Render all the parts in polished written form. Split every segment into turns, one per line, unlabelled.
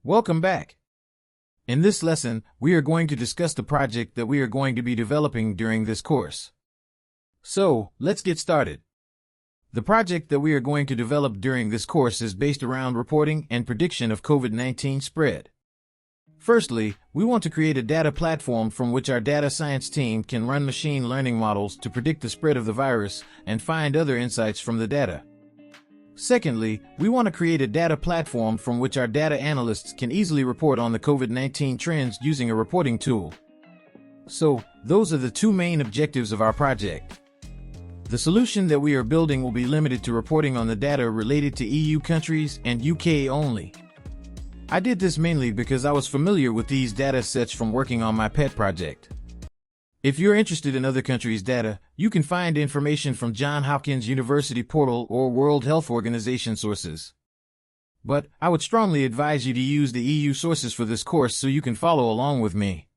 Welcome back. In this lesson, we are going to discuss the project that we are going to be developing during this course. So, let's get started. The project that we are going to develop during this course is based around reporting and prediction of COVID-19 spread. Firstly, we want to create a data platform from which our data science team can run machine learning models to predict the spread of the virus and find other insights from the data. Secondly, we want to create a data platform from which our data analysts can easily report on the COVID-19 trends using a reporting tool. So, those are the two main objectives of our project. The solution that we are building will be limited to reporting on the data related to EU countries and UK only. I did this mainly because I was familiar with these data sets from working on my pet project. If you're interested in other countries' data, you can find information from Johns Hopkins University portal or World Health Organization sources. But I would strongly advise you to use the EU sources for this course so you can follow along with me.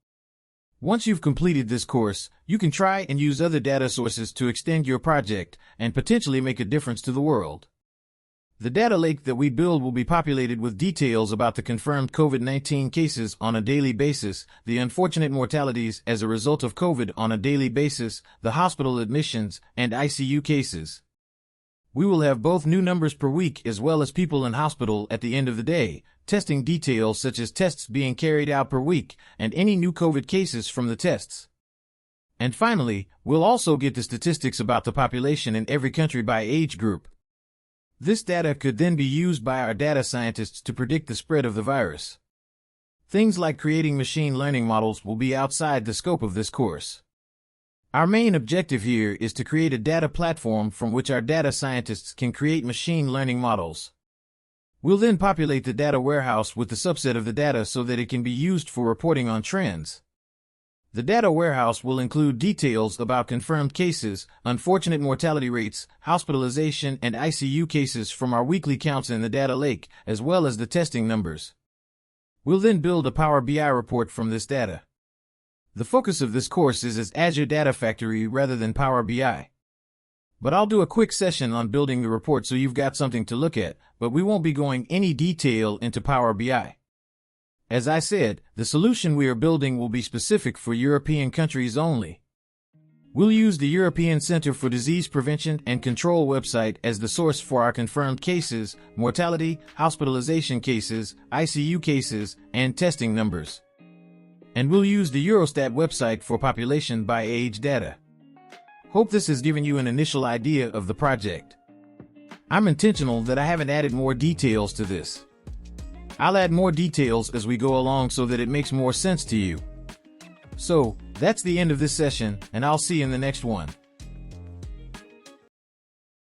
Once you've completed this course, you can try and use other data sources to extend your project and potentially make a difference to the world. The data lake that we build will be populated with details about the confirmed COVID-19 cases on a daily basis, the unfortunate mortalities as a result of COVID on a daily basis, the hospital admissions, and ICU cases. We will have both new numbers per week as well as people in hospital at the end of the day, testing details such as tests being carried out per week, and any new COVID cases from the tests. And finally, we'll also get the statistics about the population in every country by age group. This data could then be used by our data scientists to predict the spread of the virus. Things like creating machine learning models will be outside the scope of this course. Our main objective here is to create a data platform from which our data scientists can create machine learning models. We'll then populate the data warehouse with the subset of the data so that it can be used for reporting on trends. The data warehouse will include details about confirmed cases, unfortunate mortality rates, hospitalization, and ICU cases from our weekly counts in the data lake, as well as the testing numbers. We'll then build a Power BI report from this data. The focus of this course is Azure Data Factory rather than Power BI. But I'll do a quick session on building the report so you've got something to look at, but we won't be going any detail into Power BI. As I said, the solution we are building will be specific for European countries only. We'll use the European Center for Disease Prevention and Control website as the source for our confirmed cases, mortality, hospitalization cases, ICU cases, and testing numbers. And we'll use the Eurostat website for population by age data. Hope this has given you an initial idea of the project. I'm intentional that I haven't added more details to this. I'll add more details as we go along so that it makes more sense to you. So, that's the end of this session, and I'll see you in the next one.